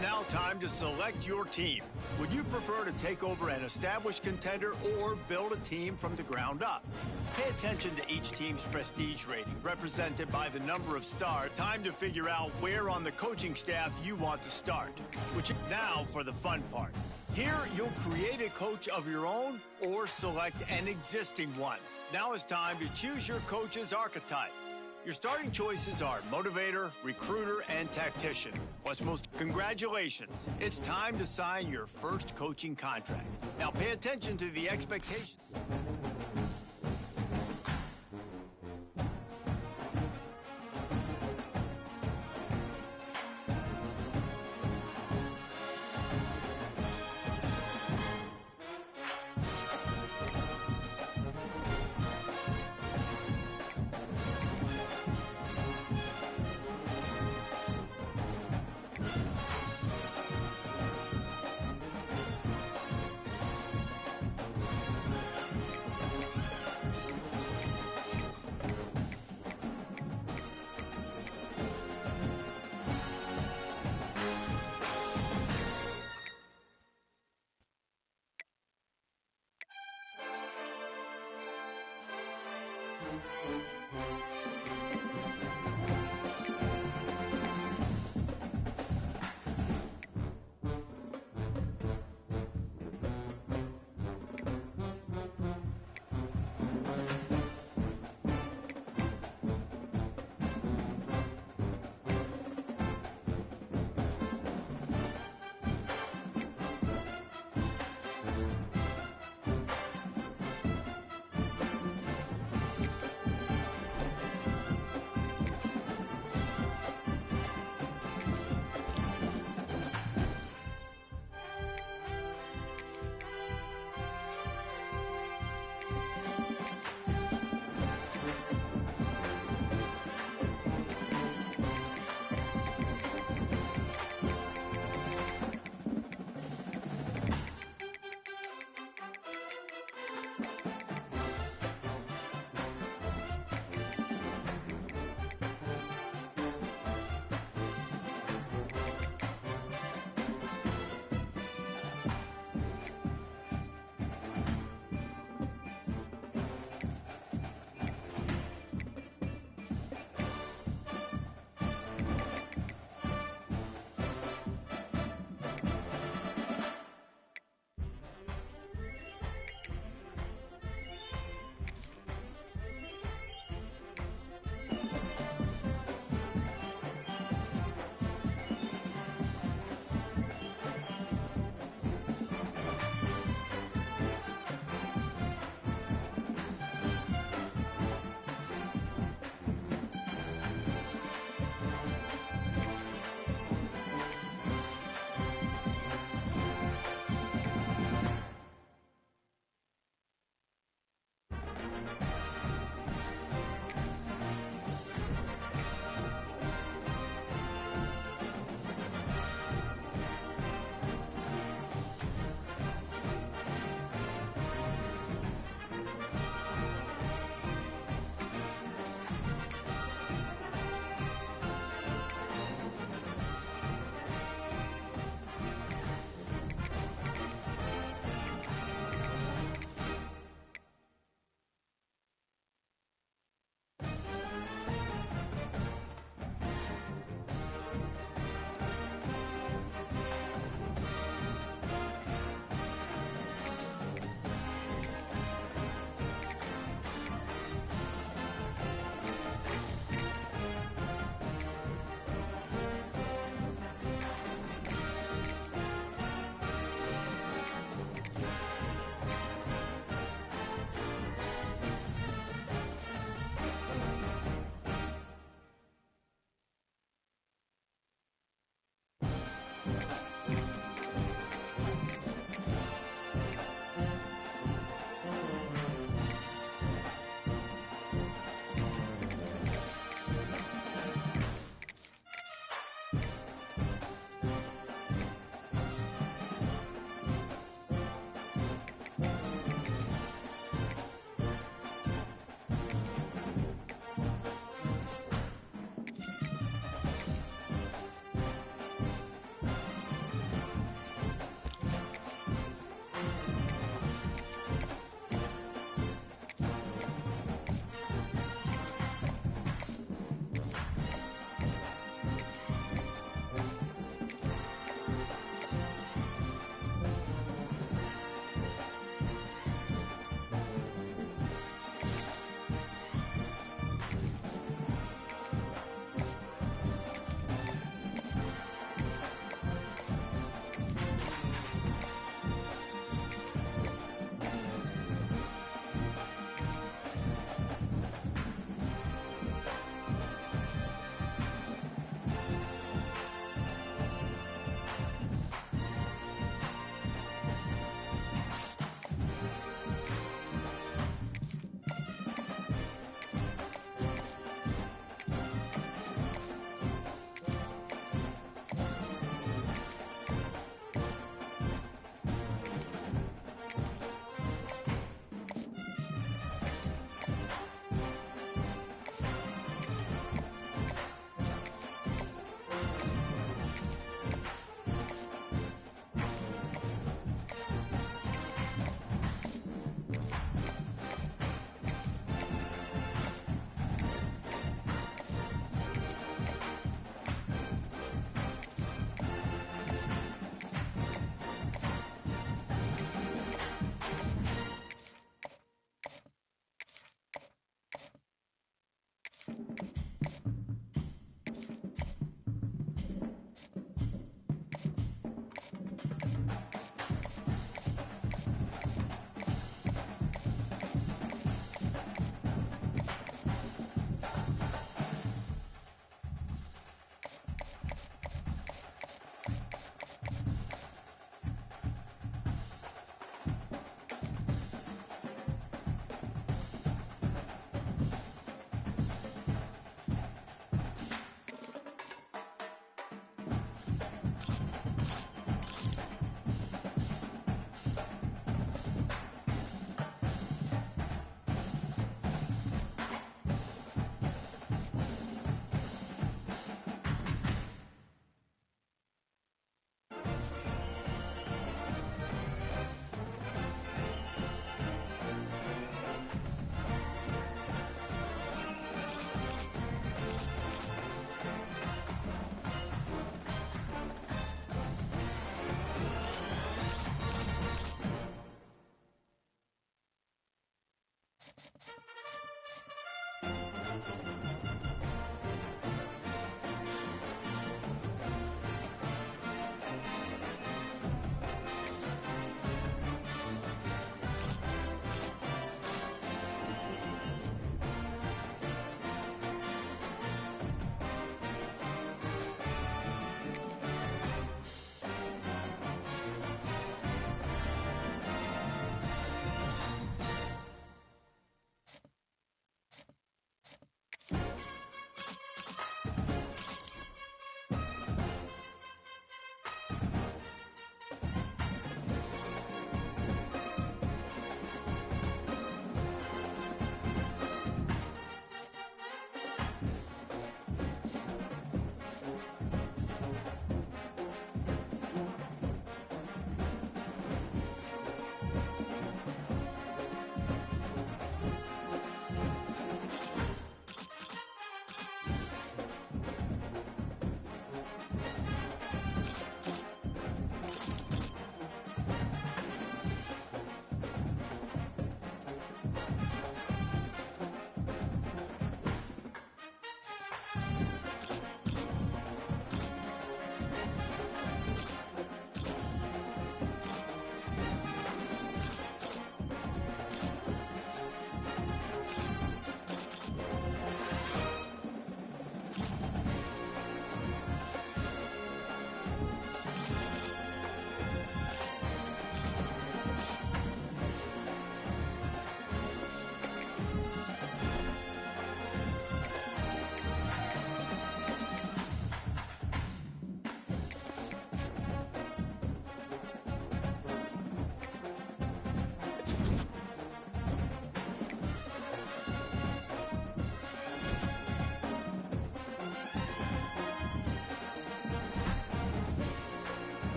now time to select your team. Would you prefer to take over an established contender or build a team from the ground up? Pay attention to each team's prestige rating, represented by the number of stars. Time to figure out where on the coaching staff you want to start. Now for the fun part. Here, you'll create a coach of your own or select an existing one. Now it's time to choose your coach's archetype. Your starting choices are motivator, recruiter, and tactician. Congratulations. It's time to sign your first coaching contract. Now pay attention to the expectations.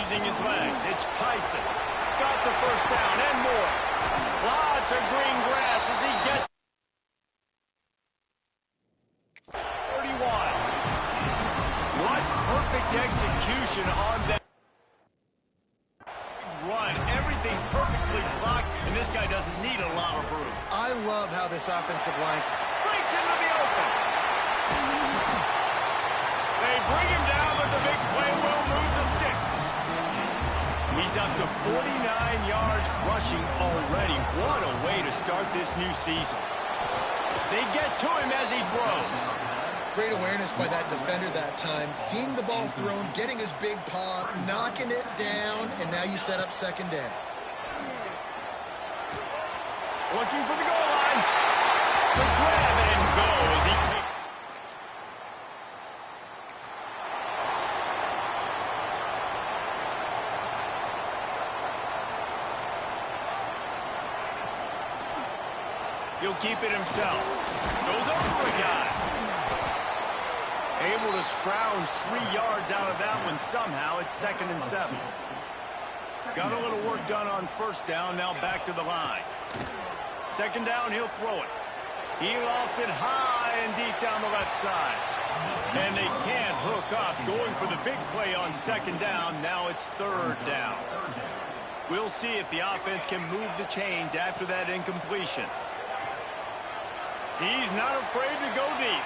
using his legs. It's Tyson. Got the first down and more. Lots of green grass as he gets 31. What perfect execution on that run. Everything perfectly blocked, and this guy doesn't need a lot of room. I love how this offensive line Breaks into the open. They bring him down, but the big play will move the sticks. He's up to 49 yards rushing already. What a way to start this new season. They get to him as he throws. Great awareness by that defender that time. Seeing the ball thrown, getting his big paw, knocking it down, and now you set up second down. Looking for the goal line. The grab and go as he takes. He'll keep it himself. Goes over a guy. Able to scrounge 3 yards out of that one somehow. It's 2nd and 7. Got a little work done on first down. Now back to the line. 2nd down, he'll throw it. He lofts it high and deep down the left side. And they can't hook up. Going for the big play on 2nd down. Now it's 3rd down. We'll see if the offense can move the chains after that incompletion. He's not afraid to go deep.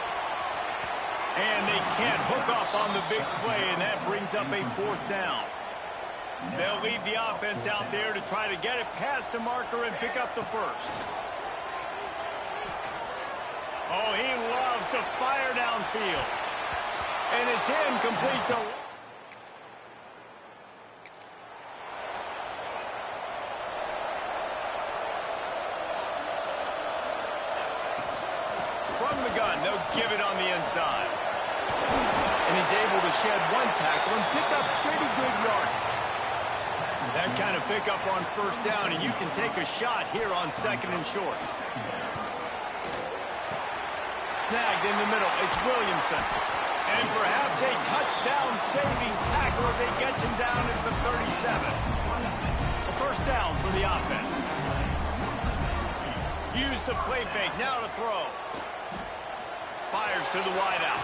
And they can't hook up on the big play, and that brings up a 4th down. They'll lead the offense out there to try to get it past the marker and pick up the first. Oh, he loves to fire downfield. And it's incomplete to... From the gun, they'll give it on the inside. And he's able to shed 1 tackle and pick up pretty good yardage. That kind of pickup on first down, and you can take a shot here on 2nd and short. Snagged in the middle, it's Williamson. And perhaps a touchdown-saving tackle as he gets him down at the 37. A first down for the offense. Use the play fake, now to throw. Fires to the wideout.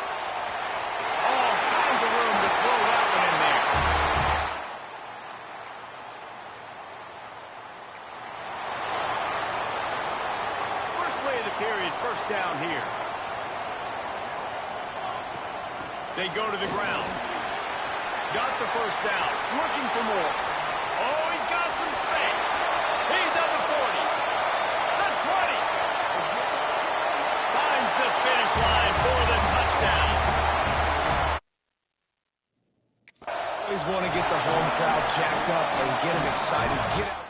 All kinds of room to throw that one in there. First play of the period, first down here. They go to the ground. Got the first down. Looking for more. Oh, he's got some space. He's at the 40. The 20. Finds the finish line for the touchdown. Always want to get the home crowd jacked up and get them excited. Get out.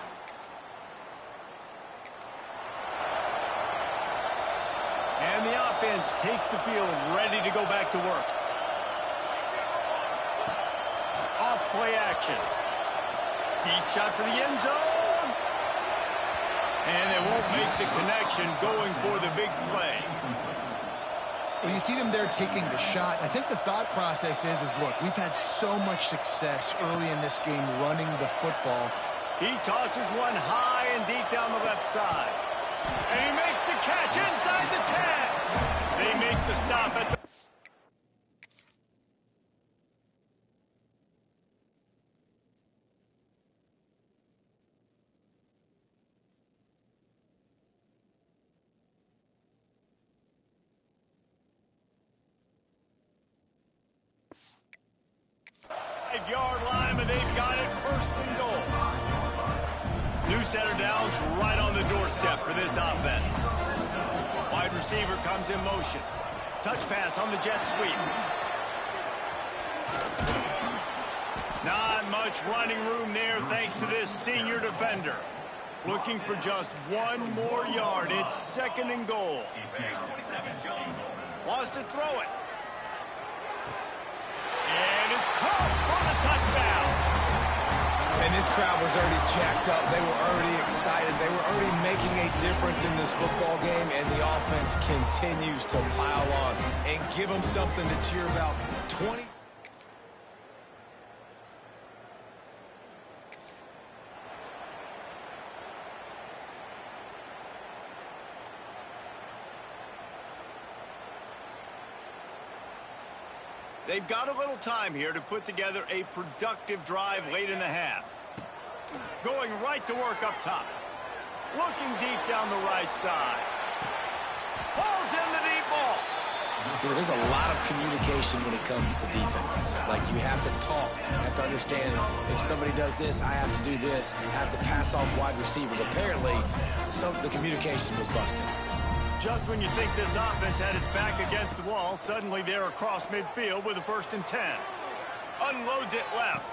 And the offense takes the field, ready to go back to work. Off play action. Deep shot for the end zone. And they won't make the connection, going for the big play. Well, you see them there taking the shot. I think the thought process is look, we've had so much success early in this game running the football. He tosses one high and deep down the left side. And he makes the catch inside the 10. They make the stop at the... 5-yard line, but they've got it 1st and goal. New center downs right on the doorstep for this offense. Wide receiver comes in motion. Touch pass on the jet sweep. Not much running room there thanks to this senior defender. Looking for just 1 more yard. It's 2nd and goal. Wants to throw it. And it's caught for the touchdown. And this crowd was already jacked up. They were already excited. They were already making a difference in this football game, and the offense continues to pile on and give them something to cheer about. 20. They've got a little time here to put together a productive drive late in the half. Going right to work up top. Looking deep down the right side. Pulls in the deep ball. You know, there's a lot of communication when it comes to defenses. Like, you have to talk. You have to understand if somebody does this, I have to do this. I have to pass off wide receivers. Apparently, the communication was busted. Just when you think this offense had its back against the wall, suddenly they're across midfield with a 1st and 10. Unloads it left.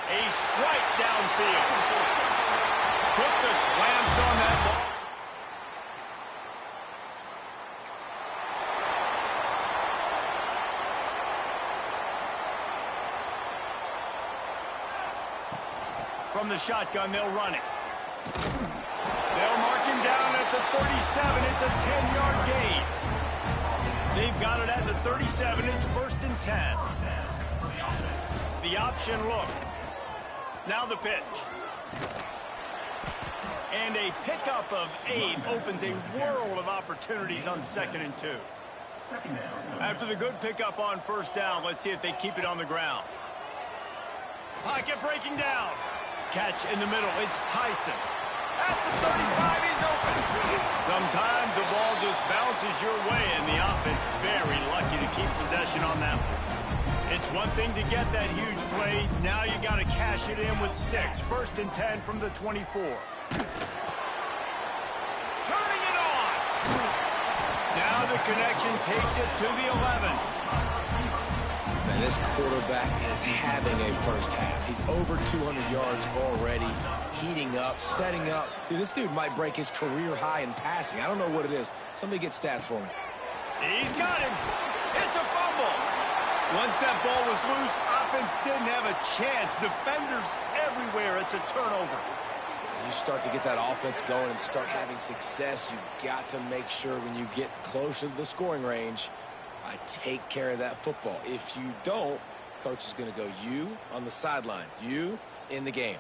A strike downfield. Put the clamps on that ball. From the shotgun, they'll run it. They'll mark him down at the 37. It's a 10-yard gain. They've got it at the 37. It's 1st and 10. The option look. Now the pitch. And a pickup of 8 opens a world of opportunities on 2nd and 2. After the good pickup on 1st down, let's see if they keep it on the ground. Pocket breaking down. Catch in the middle. It's Tyson. At the 35, he's open. Sometimes the ball just bounces your way, and the offense very lucky to keep possession on that one. It's one thing to get that huge play. Now you got to cash it in with 6. 1st and 10 from the 24. Turning it on. Now the connection takes it to the 11. Man, this quarterback is having a first half. He's over 200 yards already, heating up, setting up. Dude, this dude might break his career high in passing. I don't know what it is. Somebody get stats for me. He's got him. It's a fumble. Once that ball was loose, offense didn't have a chance. Defenders everywhere. It's a turnover. When you start to get that offense going and start having success, you've got to make sure when you get closer to the scoring range, I take care of that football. If you don't, coach is going to go, you on the sideline, you in the game.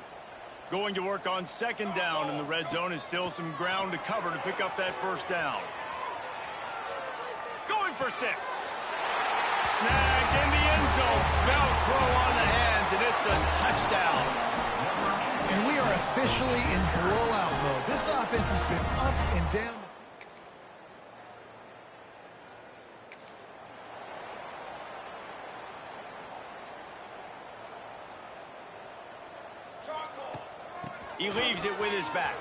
Going to work on 2nd down, and the red zone is still some ground to cover to pick up that 1st down. Going for 6. Snagged in the end zone. Velcro on the hands, and it's a touchdown. And we are officially in blowout mode. This offense has been up and down. He leaves it with his back.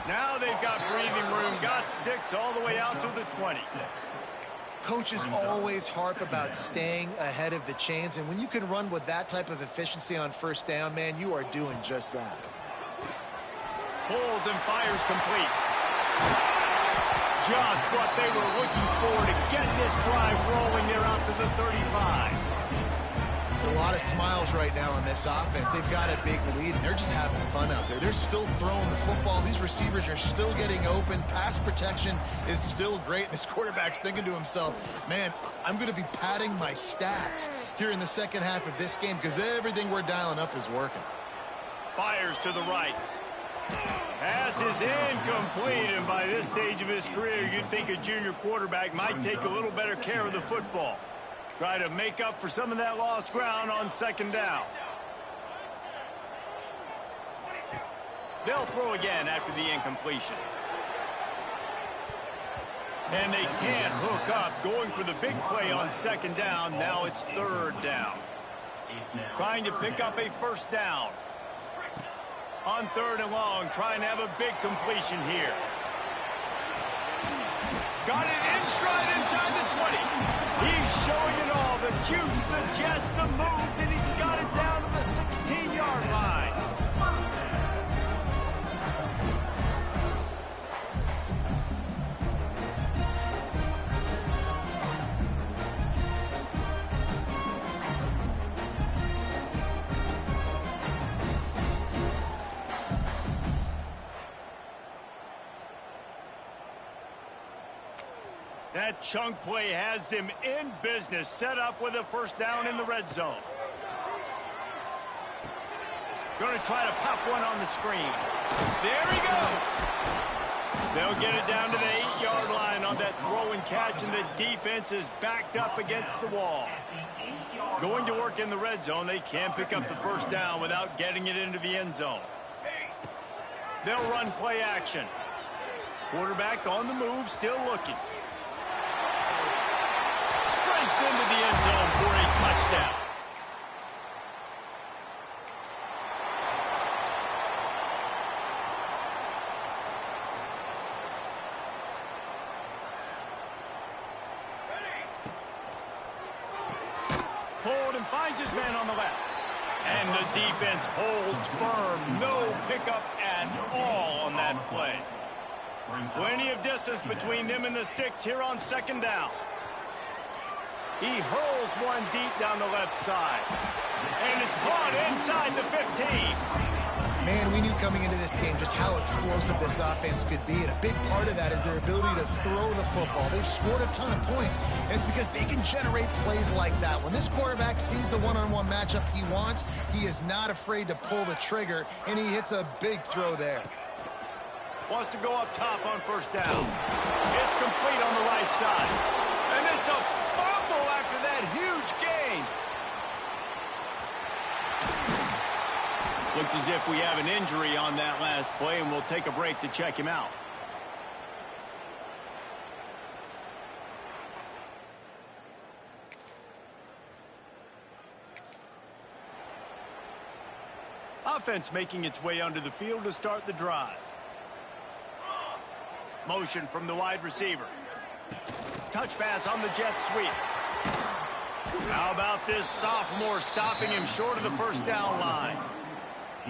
Now they've got breathing room. Got 6 all the way out to the 20. Coaches always harp about staying ahead of the chains, and when you can run with that type of efficiency on 1st down, man, you are doing just that. Pulls and fires complete. Just what they were looking for to get this drive rolling. They're out to the 35. A lot of smiles right now on this offense. They've got a big lead, and they're just having fun out there. They're still throwing the football. These receivers are still getting open. Pass protection is still great. This quarterback's thinking to himself, man, I'm going to be padding my stats here in the 2nd half of this game because everything we're dialing up is working. Fires to the right. Pass is incomplete, and by this stage of his career, you'd think a junior quarterback might take a little better care of the football. Try to make up for some of that lost ground on 2nd down. They'll throw again after the incompletion. And they can't hook up. Going for the big play on 2nd down. Now it's 3rd down. Trying to pick up a 1st down. On 3rd and long, trying to have a big completion here. Got it in stride inside the 20. He's showing it all. The juice, the jets, the moves, and he's got it down to the 16-yard line. That chunk play has them in business, set up with a 1st down in the red zone. Going to try to pop one on the screen. There he goes. They'll get it down to the 8-yard line on that throw and one catch, and the defense is backed up against the wall. Going to work in the red zone, they can pick up the first down without getting it into the end zone. They'll run play action. Quarterback on the move, still looking. Sprints into the end zone for a touchdown. Hold and finds his man on the left. And the defense holds firm. No pickup at all on that play. Plenty of distance between them and the sticks here on second down. He hurls one deep down the left side. And it's caught inside the 15. Man, we knew coming into this game just how explosive this offense could be, and a big part of that is their ability to throw the football. They've scored a ton of points, and it's because they can generate plays like that. When this quarterback sees the one-on-one matchup he wants, he is not afraid to pull the trigger, and he hits a big throw there. Wants to go up top on first down. It's complete on the right side. And it's a fumble after that huge gain. Looks as if we have an injury on that last play, and we'll take a break to check him out. Offense making its way onto the field to start the drive. Motion from the wide receiver. Touch pass on the jet sweep. How about this sophomore stopping him short of the first down line?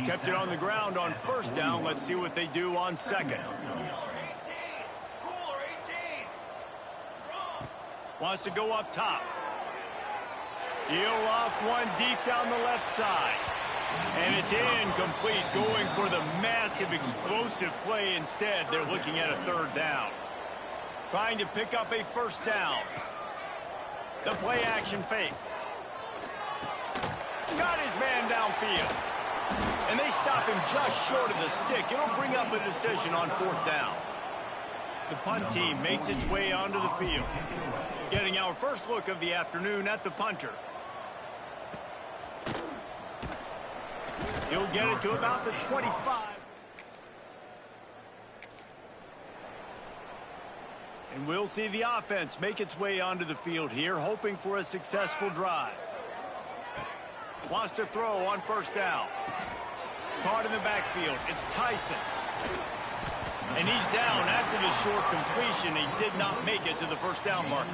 Kept it on the ground on first down. Let's see what they do on second. Wants to go up top. He'll loft one deep down the left side. And it's incomplete, going for the massive explosive play instead. They're looking at a third down. Trying to pick up a first down. The play action fake. Got his man downfield. And they stop him just short of the stick. It'll bring up a decision on fourth down. The punt team makes its way onto the field. Getting our first look of the afternoon at the punter. He'll get it to about the 25. And we'll see the offense make its way onto the field here, hoping for a successful drive. Wants to throw on first down. Caught in the backfield. It's Tyson. And he's down after the short completion. He did not make it to the first down marker.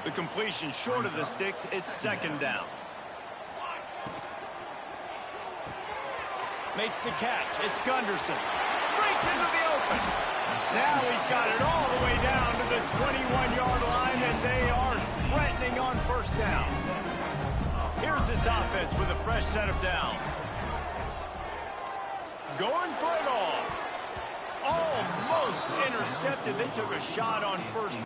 The completion short of the sticks. It's second down. Makes the catch. It's Gunderson. Breaks into the open. Now he's got it all the way down to the 21-yard line, and they are threatening on first down. Here's this offense with a fresh set of downs. Going for it all. Almost intercepted. They took a shot on first.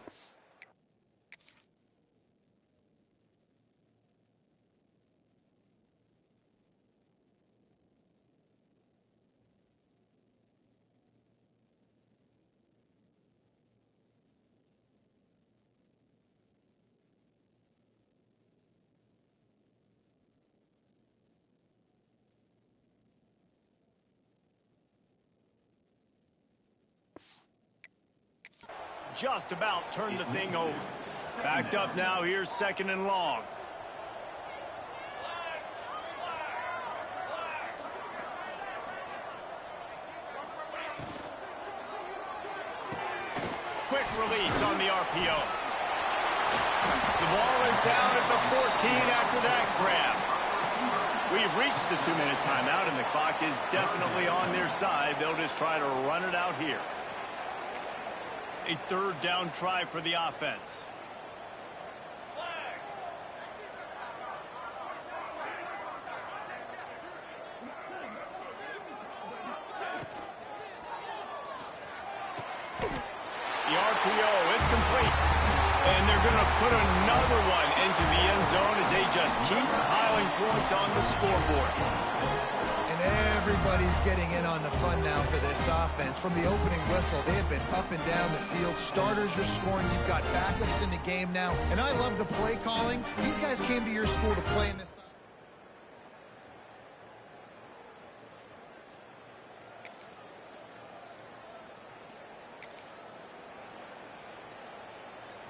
Just about turned the thing over. Backed up now. Here's second and long. Quick release on the RPO. The ball is down at the 14 after that grab. We've reached the 2-minute timeout, and the clock is definitely on their side. They'll just try to run it out here. A third down try for the offense. The RPO, it's complete. And they're going to put another one into the end zone as they just keep piling points on the scoreboard. And And everybody's getting in on the fun now for this offense. From the opening whistle, they have been up and down the field. Starters are scoring. You've got backups in the game now. And I love the play calling. These guys came to your school to play in this.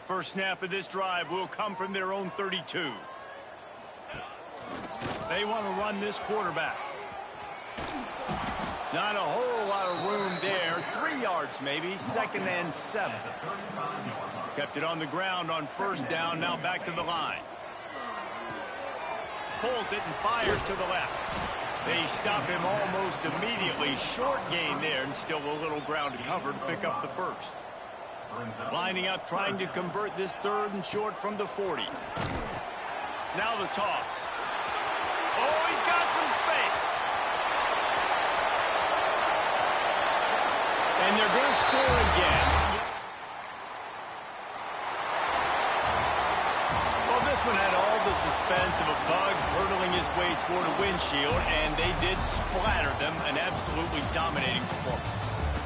First snap of this drive will come from their own 32. They want to run this quarterback. Not a whole lot of room there. 3 yards maybe. 2nd and 7. Kept it on the ground on first down. Now back to the line. Pulls it and fires to the left. They stop him almost immediately. Short gain there and still a little ground to cover to pick up the first. Lining up, trying to convert this 3rd and short from the 40. Now the toss. Oh, he's got some space. And they're going to score again. Well, this one had all the suspense of a bug hurtling his way toward a windshield, and they did splatter them. An absolutely dominating performance.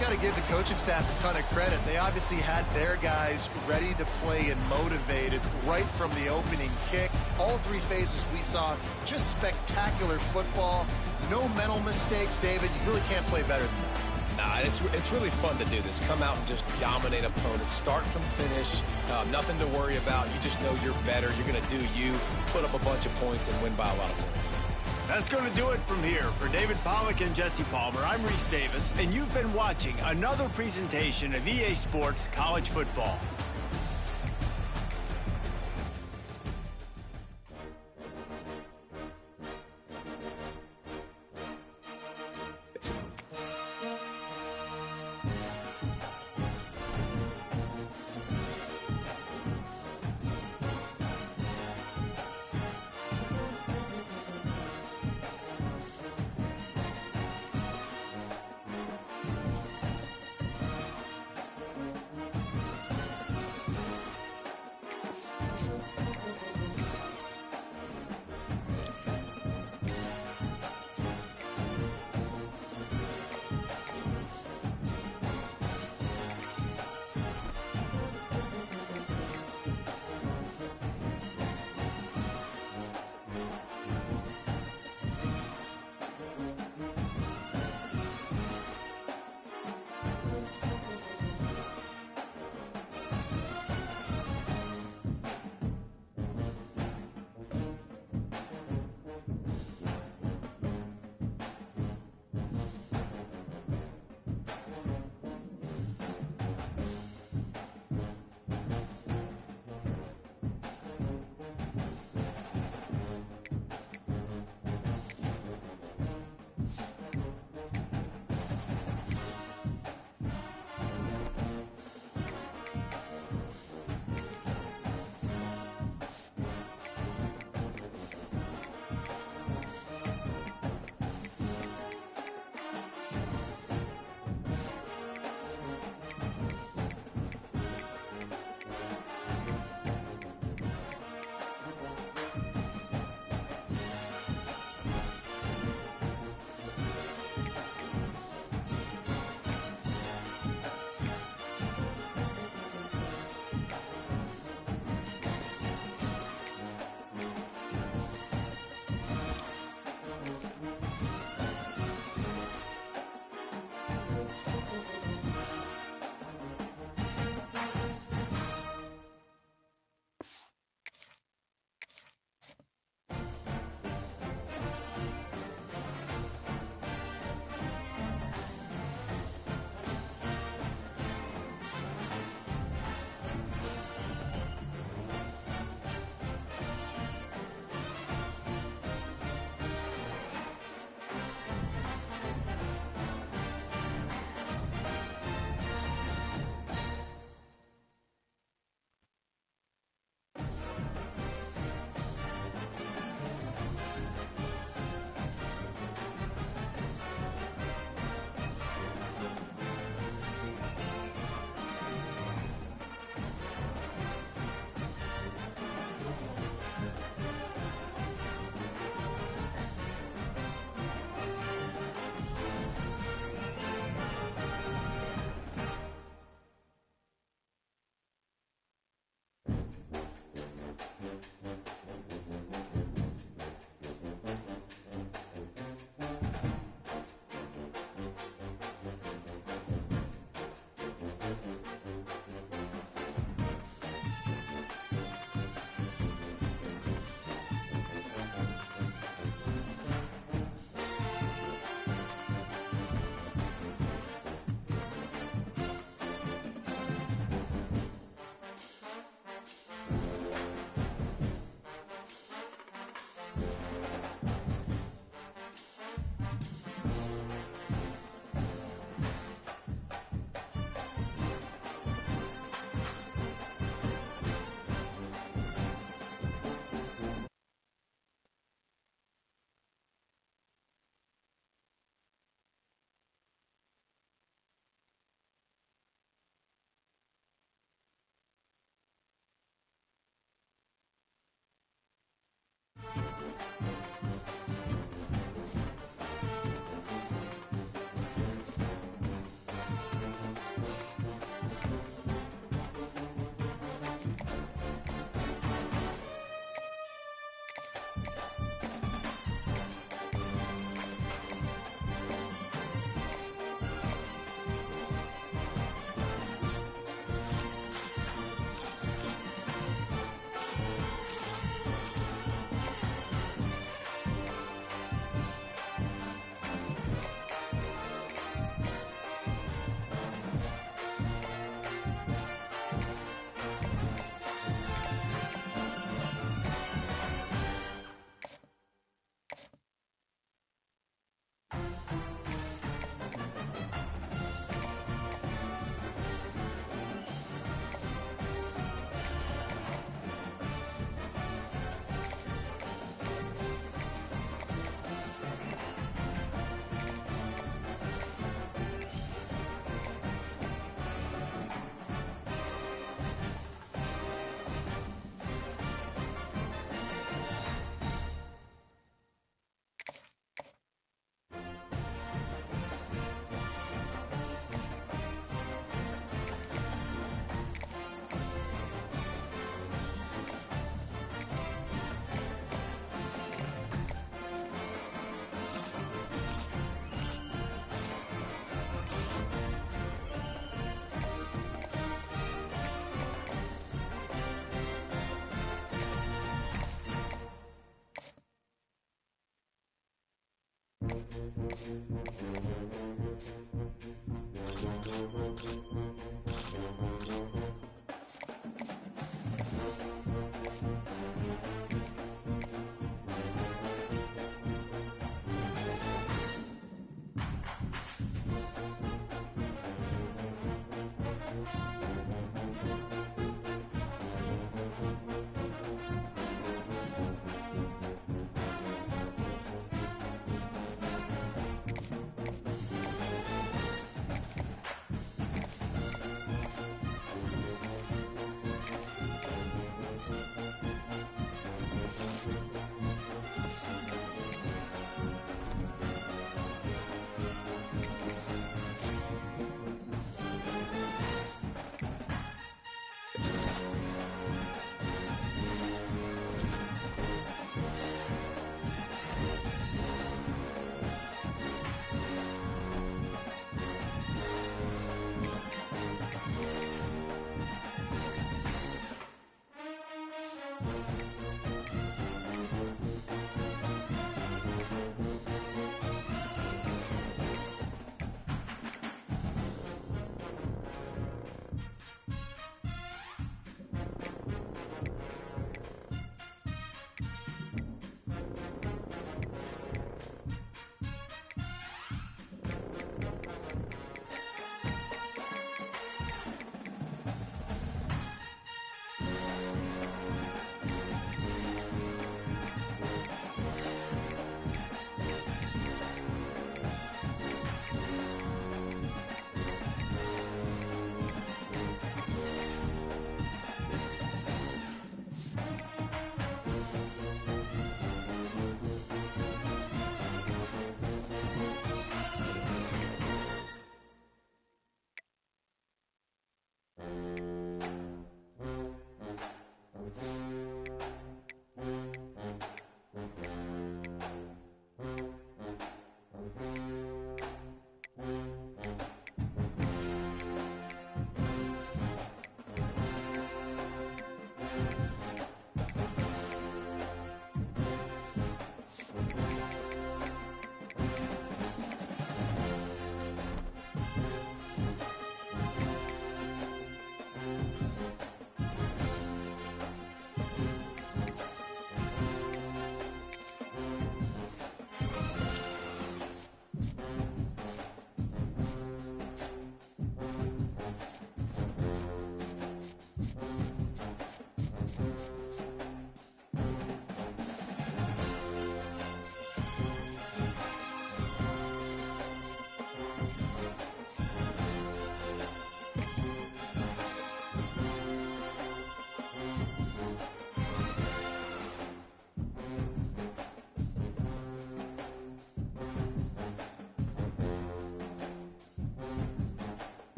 Got to give the coaching staff a ton of credit. They obviously had their guys ready to play and motivated right from the opening kick. All 3 phases we saw just spectacular football. No mental mistakes, David. You really can't play better than that. Nah, it's really fun to do this. Come out and just dominate opponents. Start from finish. Nothing to worry about. You just know you're better. You're going to do you. Put up a bunch of points and win by a lot of points. That's going to do it from here. For David Pollack and Jesse Palmer, I'm Reese Davis, and you've been watching another presentation of EA Sports College Football.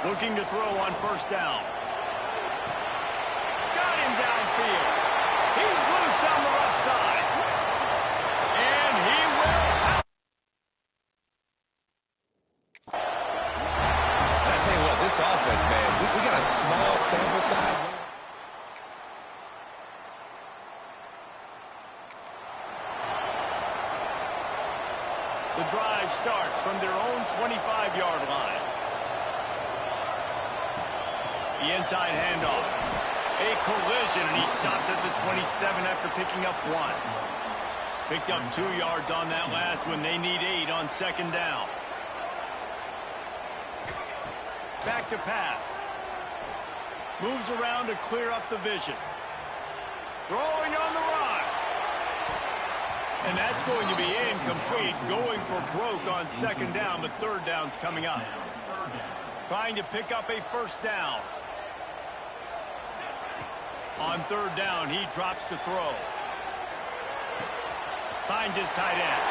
Looking to throw on first down. Got him downfield. He's loose down the left side. And he will. I tell you what, this offense, man, we got a small sample size. The drive starts from their own 25-yard line. The inside handoff. A collision, and he stopped at the 27 after picking up 1. Picked up 2 yards on that last one. They need 8 on second down. Back to pass. Moves around to clear up the vision. Throwing on the run. And that's going to be incomplete. Going for broke on second down, but third down's coming up. Trying to pick up a first down. On third down, he drops to throw. Finds his tight end.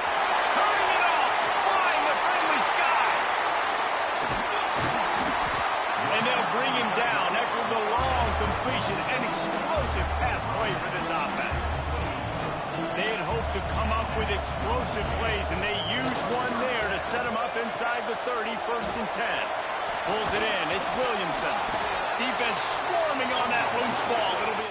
Turning it off. Flying the friendly skies. And they'll bring him down after the long completion. An explosive pass play for this offense. They had hoped to come up with explosive plays, and they used one there to set him up inside the 30, 1st and 10. Pulls it in. It's Williamson. Defense swarming on that loose ball. It'll be...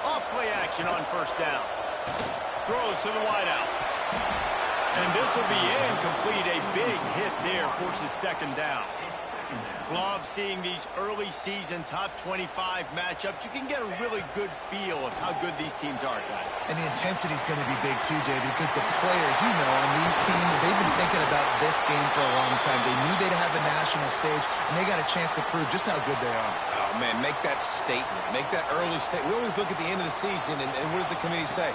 Off-play action on first down. Throws to the wideout. And this will be incomplete. A big hit there forces second down. Love seeing these early season top 25 matchups. You can get a really good feel of how good these teams are, guys. And the intensity is going to be big too, Jay, because the players, you know, on these teams, they've been thinking about this game for a long time. They knew they'd have a national stage, and they got a chance to prove just how good they are. Oh, man, make that statement. Make that early statement. We always look at the end of the season, and what does the committee say?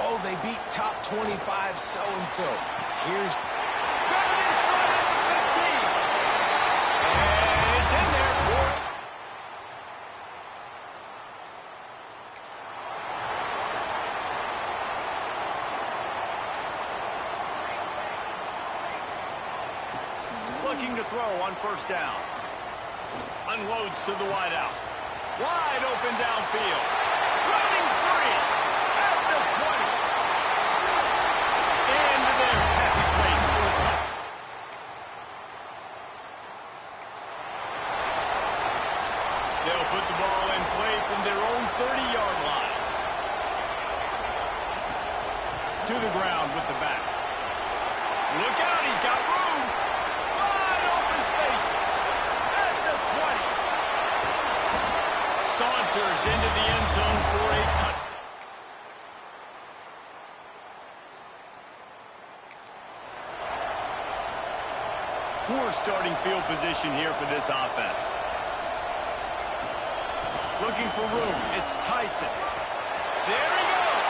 Oh, they beat top 25 so-and-so. Here's... Got it in stride at the 15. And it's in there for it. Looking to throw on first down. Unloads to the wideout. Wide open downfield. Running free at the 20. Into their happy place for a touch. They'll put the ball in play from their own 30-yard line. To the ground with the back. Look out, he's got room. Wide open spaces. At the 20. Saunters into the end zone for a touchdown. Poor starting field position here for this offense. Looking for room. It's Tyson. There he goes.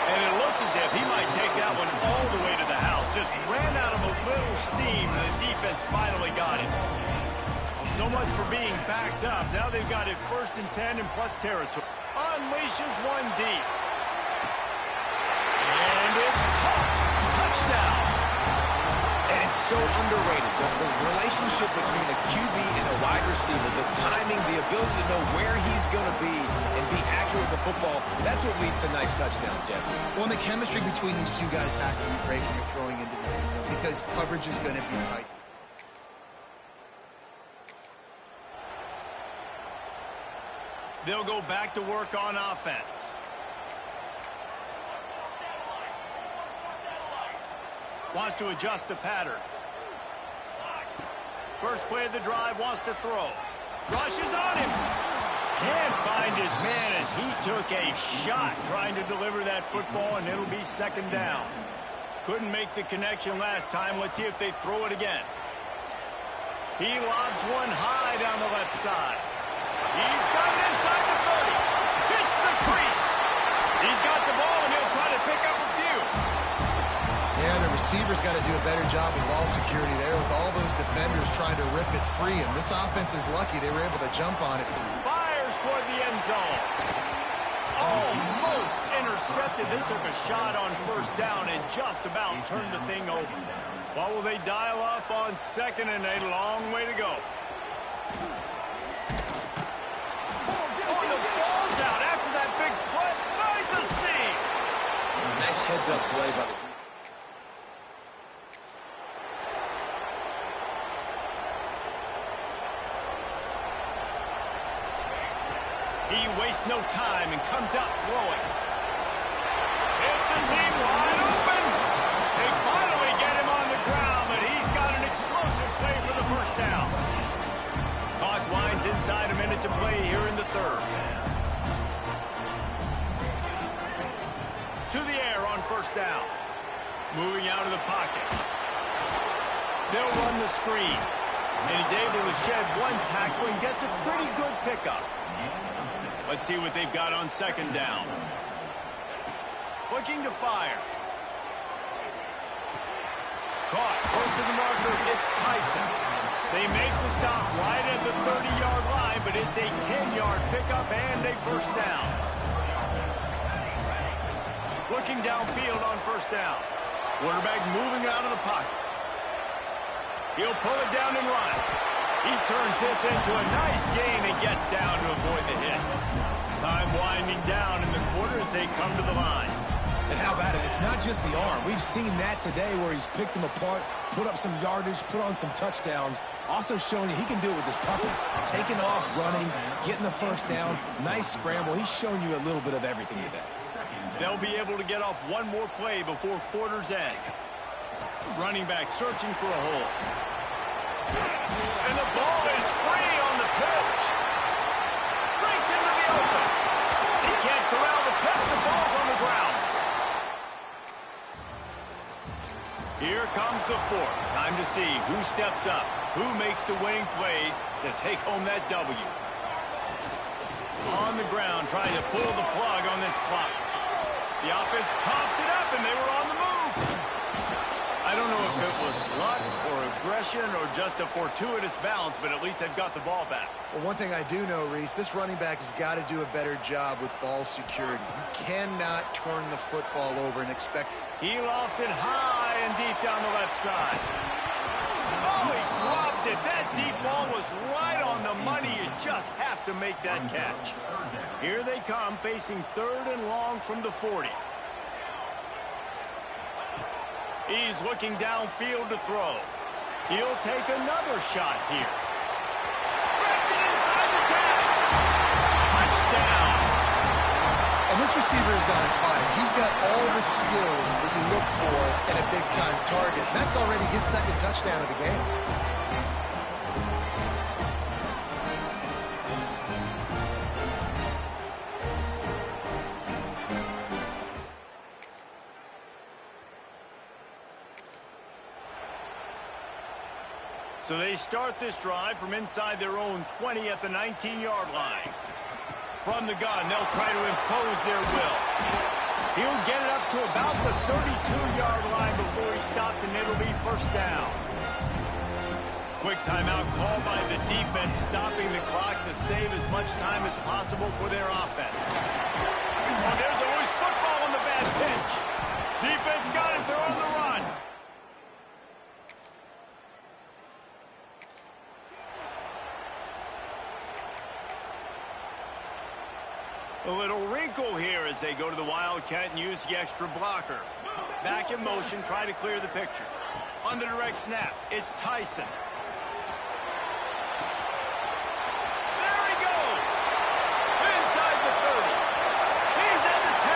And it looked as if he might take that one all the way to the house. Just ran out of a little steam, and the defense finally got it. Well, so much for being backed up. Now they've got it 1st and 10 and plus territory. Unleashes one deep. And it's caught. Touchdown. And it's so underrated. The relationship between a QB and a wide receiver, the timing, the ability to know where he's going to be and be accurate with the football, that's what leads to nice touchdowns, Jesse. Well, and the chemistry between these two guys has to be great when you're throwing into the end zone because coverage is going to be tight. They'll go back to work on offense. Wants to adjust the pattern. First play of the drive, wants to throw. Rushes on him. Can't find his man as he took a shot trying to deliver that football, and it'll be second down. Couldn't make the connection last time. Let's see if they throw it again. He lobs one high down the left side. He's got it inside the 30. Hits the crease. He's got the ball, and he'll try to pick up a few. Yeah, the receivers got to do a better job of ball security there with all those defenders trying to rip it free. And this offense is lucky they were able to jump on it. Fires toward the end zone. Almost intercepted. They took a shot on first down and just about turned the thing over. What will they dial up on second and a long way to go? Oh, the ball's out after that big play. Nice to see. Nice heads-up play by the... He wastes no time and comes out throwing. It's a seam wide open. They finally get him on the ground, but he's got an explosive play for the first down. Clock winds inside a minute to play here in the third. To the air on first down. Moving out of the pocket. They'll run the screen. And he's able to shed one tackle and gets a pretty good pickup. Let's see what they've got on second down. Looking to fire. Caught. Close to the marker. It's Tyson. They make the stop right at the 30-yard line, but it's a 10-yard pickup and a first down. Looking downfield on first down. Quarterback moving out of the pocket. He'll pull it down and run. He turns this into a nice gain and gets down to avoid the hit. Time winding down in the quarter as they come to the line. And how about it? It's not just the arm. We've seen that today where he's picked them apart, put up some yardage, put on some touchdowns. Also showing you he can do it with his puppies. Taking off, running, getting the first down. Nice scramble. He's shown you a little bit of everything today. They'll be able to get off one more play before quarter's end. Running back searching for a hole. And the ball is free on the pitch. Breaks into the open. He can't corral the pitch. The ball's on the ground. Here comes the fourth. Time to see who steps up, who makes the winning plays to take home that W. On the ground, trying to pull the plug on this clock. The offense coughs it up, and they were on the move. I don't know if it was luck or aggression or just a fortuitous bounce, but at least they've got the ball back. Well, one thing I do know, Reese, this running back has got to do a better job with ball security. You cannot turn the football over and expect... He lofts it high and deep down the left side. Oh, he dropped it. That deep ball was right on the money. You just have to make that catch. Here they come, facing third and long from the 40. He's looking downfield to throw. He'll take another shot here. Breaks it inside the 10. Touchdown. And this receiver is on fire. He's got all the skills that you look for in a big-time target. And that's already his second touchdown of the game. So they start this drive from inside their own 20 at the 19-yard line. From the gun, they'll try to impose their will. He'll get it up to about the 32-yard line before he's stopped, and it'll be first down. Quick timeout called by the defense, stopping the clock to save as much time as possible for their offense. Oh, there's a loose football on the bad pitch. Defense got it. They're on the run. A little wrinkle here as they go to the Wildcat and use the extra blocker. Back in motion, try to clear the picture. On the direct snap, it's Tyson. There he goes! Inside the 30. He's at the 10.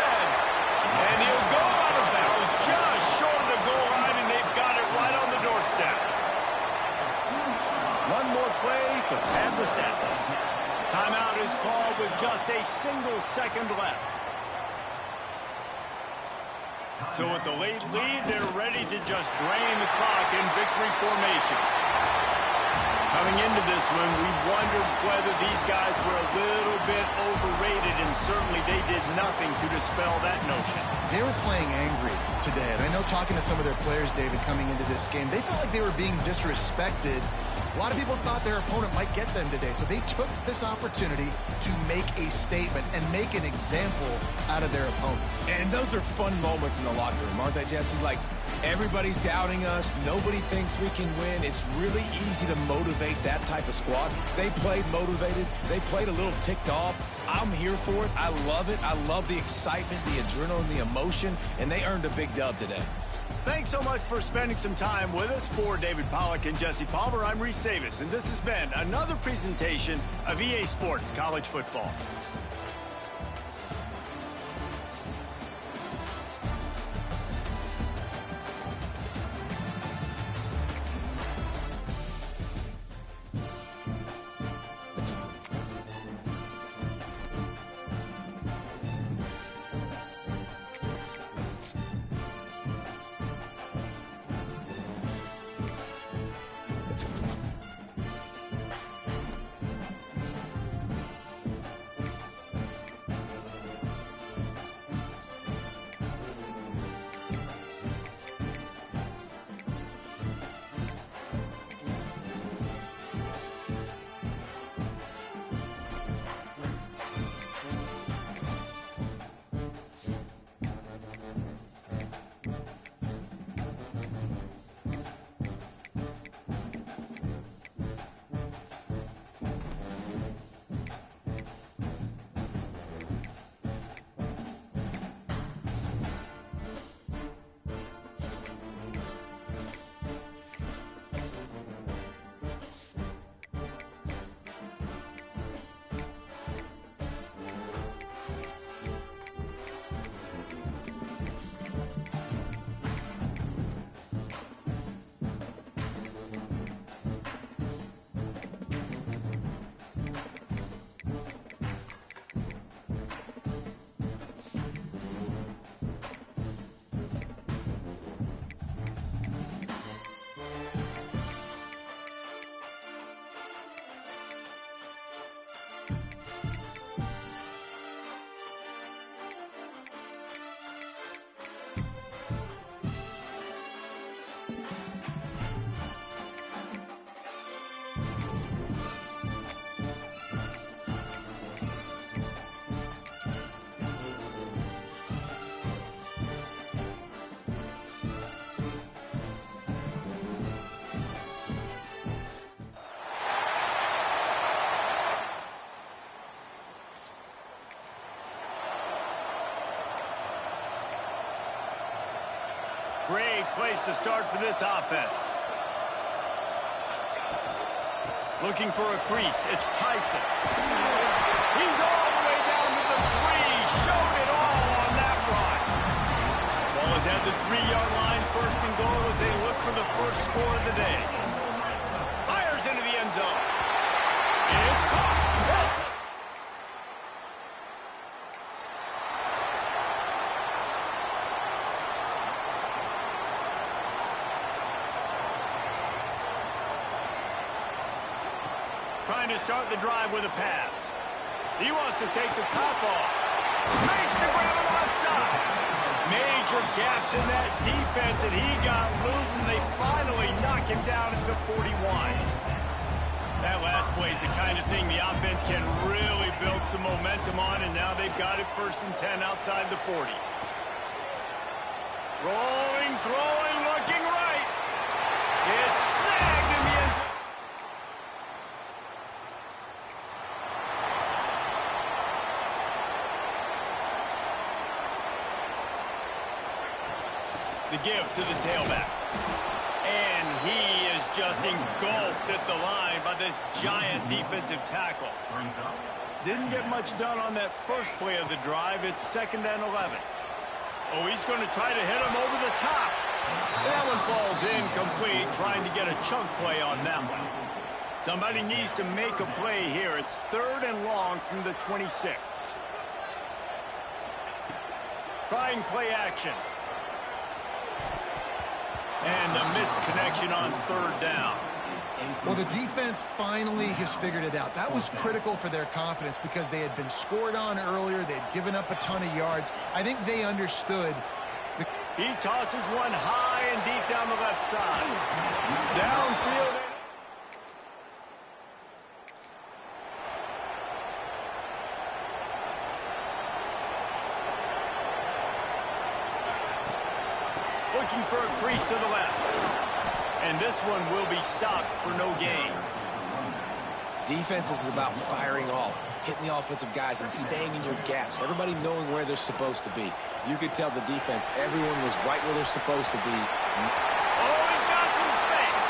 And he'll go out of bounds just short of the goal line, and they've got it right on the doorstep. One more play to pad the stats. Timeout is called with just a single second left. So with the late lead, they're ready to just drain the clock in victory formation. Coming into this one, we wondered whether these guys were a little bit overrated, and certainly they did nothing to dispel that notion. They were playing angry today, and I know talking to some of their players, David, coming into this game, they felt like they were being disrespected. A lot of people thought their opponent might get them today, so they took this opportunity to make a statement and make an example out of their opponent. And those are fun moments in the locker room, aren't they, Jesse? Like, everybody's doubting us. Nobody thinks we can win. It's really easy to motivate that type of squad. They played motivated. They played a little ticked off. I'm here for it. I love it. I love the excitement, the adrenaline, the emotion, and they earned a big dub today. Thanks so much for spending some time with us. For David Pollack and Jesse Palmer, I'm Reese Davis, and this has been another presentation of EA Sports College Football. Great place to start for this offense. Looking for a crease. It's Tyson. He's all the way down to the 3. Showed it all on that run. Ball is at the 3-yard line. First and goal as they look for the first score of the day. Fires into the end zone. And it's caught. Trying to start the drive with a pass. He wants to take the top off. Makes the grab on the left side. Major gaps in that defense, and he got loose, and they finally knock him down at the 41. That last play is the kind of thing the offense can really build some momentum on, and now they've got it 1st and 10 outside the 40. Rolling, throwing, looking right. It's snagged in the end zone. The give to the tailback. And he is just engulfed at the line by this giant defensive tackle. Didn't get much done on that first play of the drive. It's 2nd and 11. Oh, he's going to try to hit him over the top. That one falls incomplete, trying to get a chunk play on that one. Somebody needs to make a play here. It's 3rd and long from the 26. Trying play action. And the missed connection on 3rd down. Well, the defense finally has figured it out. That was critical for their confidence because they had been scored on earlier. They had given up a ton of yards. I think they understood. He tosses one high and deep down the left side. Downfield. Looking for a crease to the left. And this one will be stopped for no gain. Defense is about firing off, hitting the offensive guys and staying in your gaps. Everybody knowing where they're supposed to be. You could tell the defense, everyone was right where they're supposed to be. Oh, he's got some space.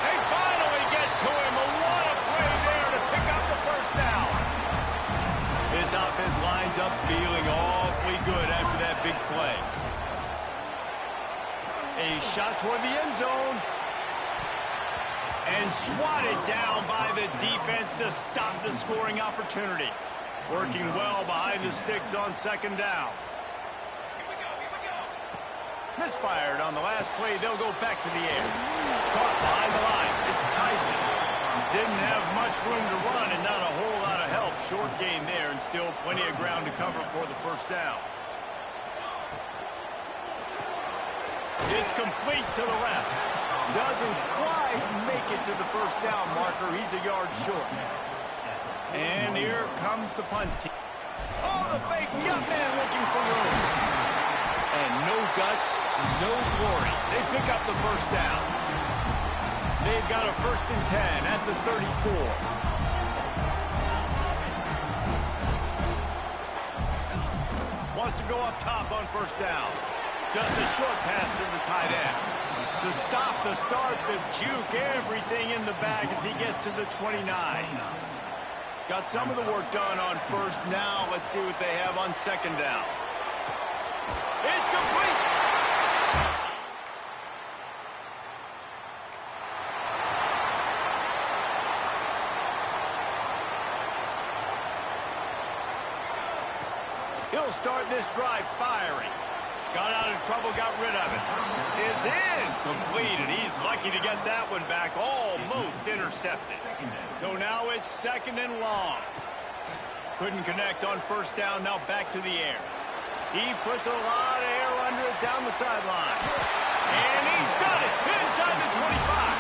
They finally get to him. What a play there to pick up the first down. This offense lines up feeling awfully good after that big play. A shot toward the end zone. And swatted down by the defense to stop the scoring opportunity. Working well behind the sticks on second down. Misfired on the last play. They'll go back to the air. Caught behind the line. It's Tyson. Didn't have much room to run and not a whole lot of help. Short gain there and still plenty of ground to cover for the first down. It's complete to the left. Doesn't quite make it to the first down marker. He's a yard short. And here comes the punt team. Oh, the fake gut man looking for room. And no guts, no glory. They pick up the first down. They've got a 1st and 10 at the 34. Wants to go up top on first down. Just a short pass to the tight end. The stop, the start, the juke, everything in the bag as he gets to the 29. Got some of the work done on first. Now let's see what they have on second down. It's complete. He'll start this drive firing. Got out of trouble, got rid of it. It's incomplete, and he's lucky to get that one back. Almost intercepted. So now it's 2nd and long. Couldn't connect on first down, now back to the air. He puts a lot of air under it down the sideline. And he's done it inside the 25.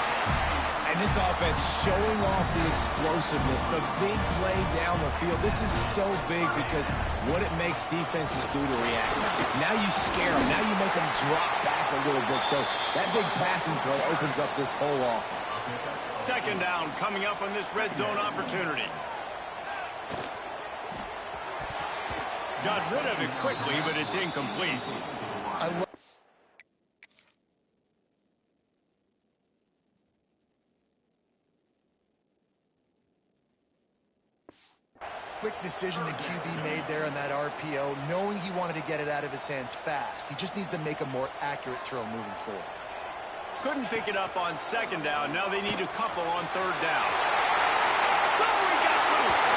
And this offense showing off the explosiveness, the big play down the field. This is so big because what it makes defenses do to react. Now you scare them. Now you make them drop back a little bit. So that big passing play opens up this whole offense. Second down coming up on this red zone opportunity. Got rid of it quickly, but it's incomplete. Quick decision the QB made there on that RPO, knowing he wanted to get it out of his hands fast. He just needs to make a more accurate throw moving forward. Couldn't pick it up on second down. Now they need a couple on third down. Oh, he got loose.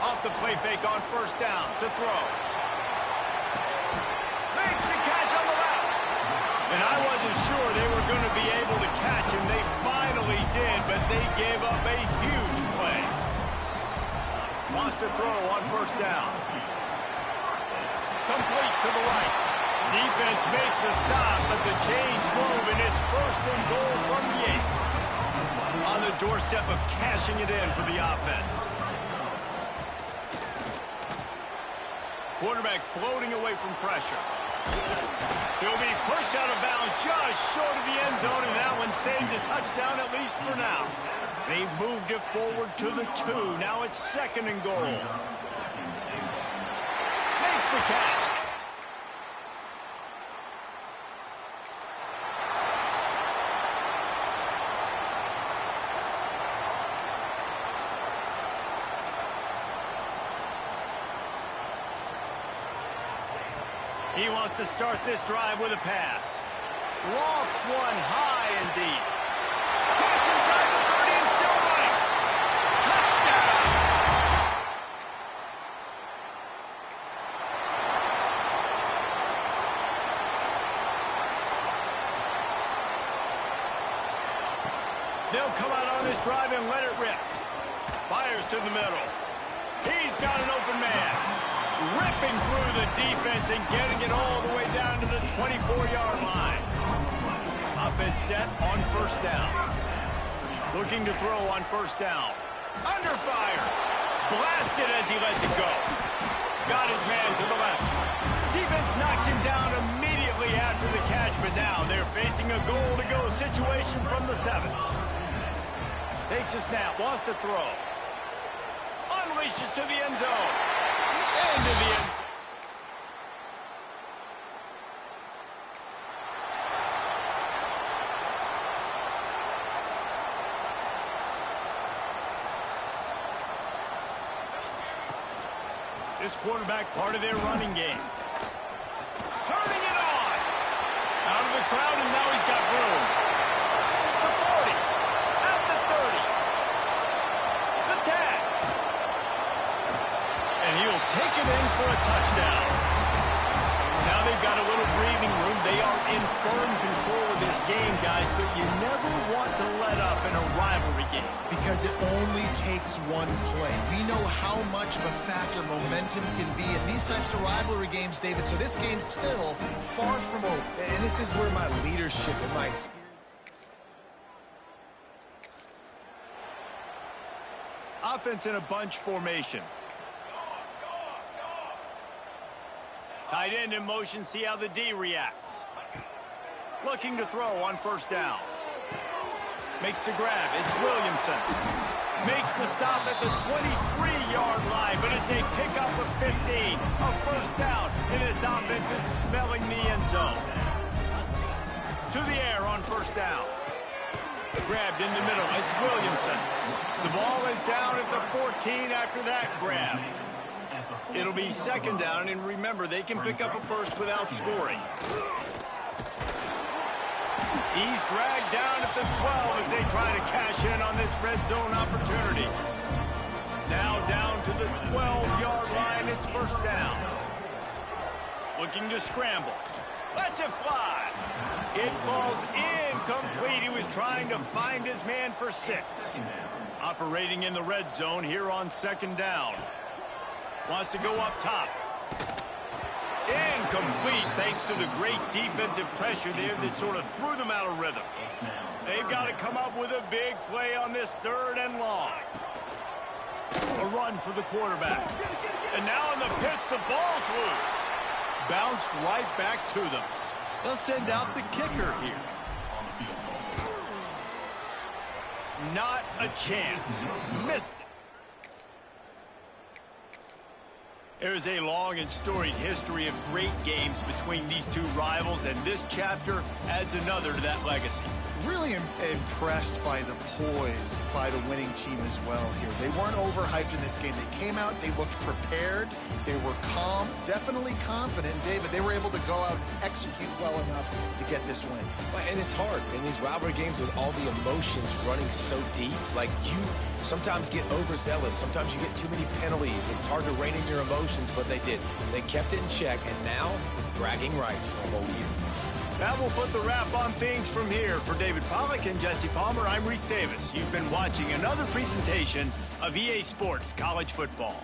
Off the play fake on first down to throw. Makes the catch on the left. And I wasn't sure they were going to be able to catch him. They finally did, but they gave up a huge play. Wants to throw on first down. Complete to the right. Defense makes a stop, but the chains move, and it's 1st and goal from the 8. On the doorstep of cashing it in for the offense. Quarterback floating away from pressure. He'll be pushed out of bounds just short of the end zone, and that one saved a touchdown at least for now. They've moved it forward to the 2. Now it's 2nd and goal. Makes the catch. He wants to start this drive with a pass. Lofts one high and deep. Catch inside the 30 and still running. Touchdown! They'll come out on this drive and let it rip. Fires to the middle. He's got an open man. Ripping through the defense and getting it all the way down to the 24-yard line. Offense set on first down. Looking to throw on first down. Under fire. Blasted as he lets it go. Got his man to the left. Defense knocks him down immediately after the catch, but now they're facing a goal-to-go situation from the 7. Takes a snap, wants to throw. Unleashes to the end zone. Into the end zone. This quarterback part of their running game. Turning it on. Out of the crowd, and now he's got room. The 40. At the 30. The tag. And he'll take it in for a touchdown. Now they've got a little breathing room. They are in firm control of this game, guys, but you never want to let up in a rivalry game. Because it only takes one play. We know how much of a factor momentum can be in these types of rivalry games, David, so this game's still far from over. And this is where my leadership and my experience... Offense in a bunch formation. Tight end in motion, see how the D reacts. Looking to throw on first down. Makes the grab, it's Williamson. Makes the stop at the 23-yard line, but it's a pickup of 15. A first down, and this offense is smelling the end zone. To the air on first down. Grabbed in the middle, it's Williamson. The ball is down at the 14 after that grab. It'll be second down, and remember, they can pick up a first without scoring. He's dragged down at the 12 as they try to cash in on this red zone opportunity. Now down to the 12-yard line, it's first down. Looking to scramble. Lets it fly. It falls incomplete. He was trying to find his man for 6. Operating in the red zone here on second down. Wants to go up top. Incomplete thanks to the great defensive pressure there that sort of threw them out of rhythm. They've got to come up with a big play on this 3rd and long. A run for the quarterback. And now in the pitch, the ball's loose. Bounced right back to them. They'll send out the kicker here. Not a chance. Missed it. There's a long and storied history of great games between these two rivals, and this chapter adds another to that legacy. Really impressed by the poise by the winning team as well here. They weren't overhyped in this game. They came out, they looked prepared, they were calm, definitely confident. David, they were able to go out and execute well enough to get this win. And it's hard in these rivalry games with all the emotions running so deep. Like, you sometimes get overzealous. Sometimes you get too many penalties. It's hard to rein in your emotions, but they did. They kept it in check, and now bragging rights for a whole year. That will put the wrap on things from here. For David Pollack and Jesse Palmer, I'm Reese Davis. You've been watching another presentation of EA Sports College Football.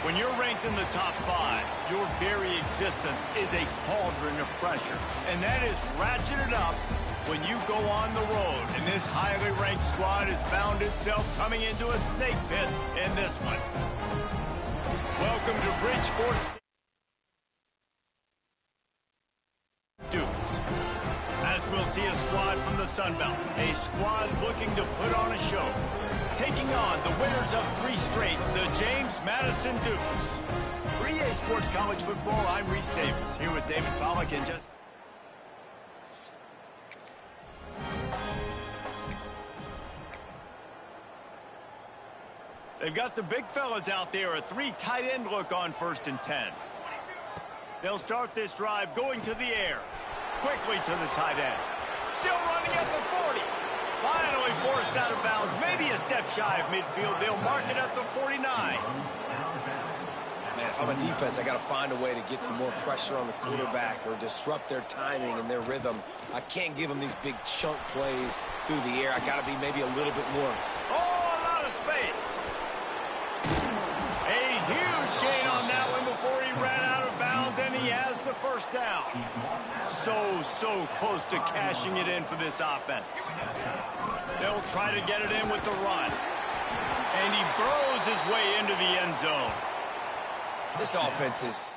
When you're ranked in the top 5, your very existence is a cauldron of pressure. And that is ratcheted up when you go on the road. And this highly ranked squad has found itself coming into a snake pit in this one. Welcome to Bridgeport Dukes. As we'll see a squad from the Sun Belt, a squad looking to put on a show. Taking on the winners of 3 straight, the James Madison Dukes. For EA Sports College Football, I'm Reese Davis, here with David Pollack and just... They've got the big fellas out there, a 3 tight end look on 1st and 10. They'll start this drive going to the air. Quickly to the tight end. Still running at the 40. Finally forced out of bounds. Maybe a step shy of midfield. They'll mark it at the 49. Man, if I'm a defense, I got to find a way to get some more pressure on the quarterback or disrupt their timing and their rhythm. I can't give them these big chunk plays through the air. I got to be maybe a little bit more. Oh, a lot of space. A huge gain on that one before he ran out of bounds, and he has the 1st down. So close to cashing it in for this offense. They'll try to get it in with the run. And he burrows his way into the end zone. This offense is...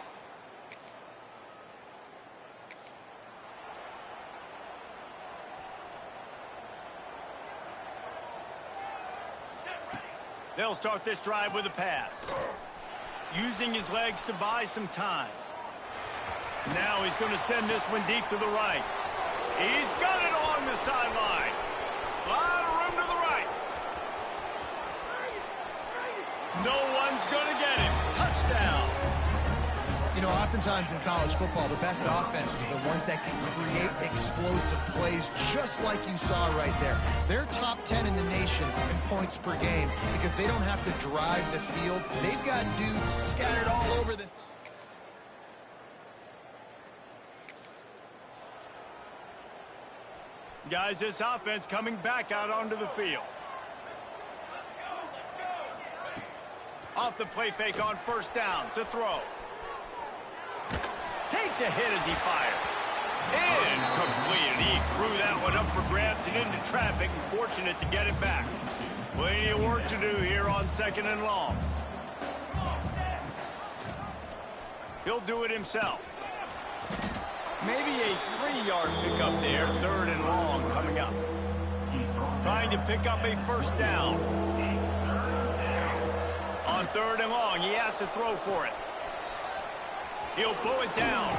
They'll start this drive with a pass. Using his legs to buy some time. Now he's going to send this one deep to the right. He's got it along the sideline. A lot of room to the right. No one's going to get him. Touchdown. You know, oftentimes in college football, the best offenses are the ones that can create explosive plays, just like you saw right there. They're top 10 in the nation in points per game because they don't have to drive the field. They've got dudes scattered all over this. Guys, this offense coming back out onto the field. Off the play fake on 1st down to throw. Takes a hit as he fires. Incomplete. He threw that one up for grabs and into traffic, and fortunate to get it back. Plenty of work to do here on 2nd and long. He'll do it himself. Maybe a 3-yard pickup there, 3rd and long coming up. Trying to pick up a 1st down. On 3rd and long, he has to throw for it. He'll pull it down.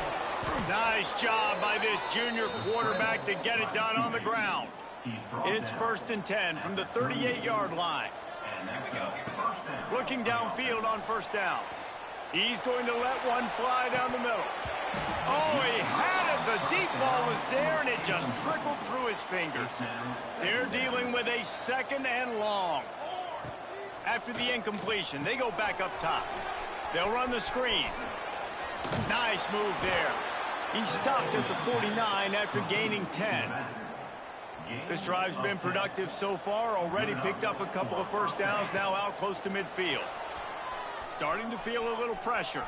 Nice job by this junior quarterback to get it done on the ground. It's 1st and 10 from the 38-yard line. Looking downfield on 1st down. He's going to let one fly down the middle. Oh, he had it. The deep ball was there, and it just trickled through his fingers. They're dealing with a 2nd and long. After the incompletion, they go back up top. They'll run the screen. Nice move there. He stopped at the 49 after gaining 10. This drive's been productive so far. Already picked up a couple of 1st downs, now out close to midfield. Starting to feel a little pressure.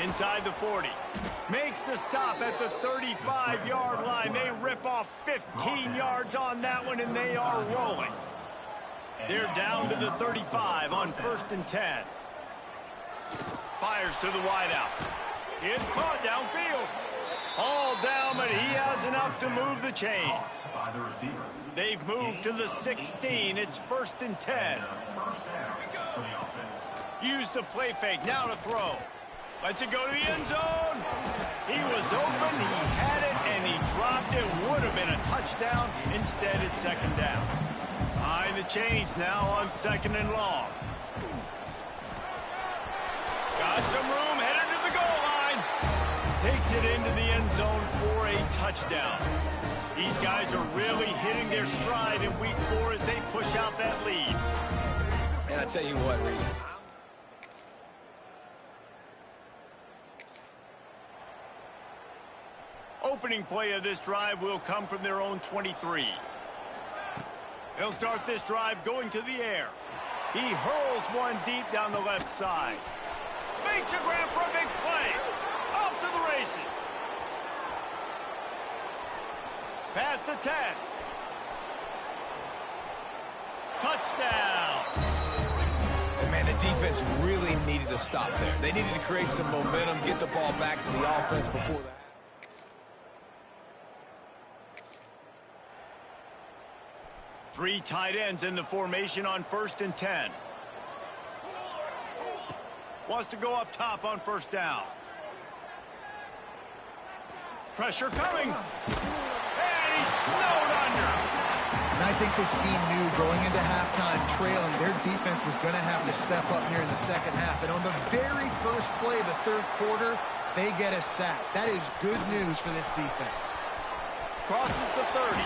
Inside the 40. Makes the stop at the 35-yard line. They rip off 15 yards on that one, and they are rolling. They're down to the 35 on 1st and 10. Fires to the wideout. It's caught downfield. All down, but he has enough to move the chains. They've moved to the 16. It's 1st and 10. Use the play fake. Now to throw. Lets it go to the end zone. He was open. He had it, and he dropped it. Would have been a touchdown. Instead, it's 2nd down. Behind the chains now on 2nd and long. Got some room, headed to the goal line. Takes it into the end zone for a touchdown. These guys are really hitting their stride in week 4 as they push out that lead. And I tell you what, Reese. Opening play of this drive will come from their own 23. They'll start this drive going to the air. He hurls one deep down the left side. Makes a grab for a big play. Off to the races. Past the 10. Touchdown. And man, the defense really needed to stop there. They needed to create some momentum, get the ball back to the offense before that. Three tight ends in the formation on 1st and 10. Wants to go up top on 1st down. Pressure coming. And he's snowed under. And I think this team knew going into halftime trailing, their defense was going to have to step up here in the second half. And on the very first play of the third quarter, they get a sack. That is good news for this defense. Crosses the 30.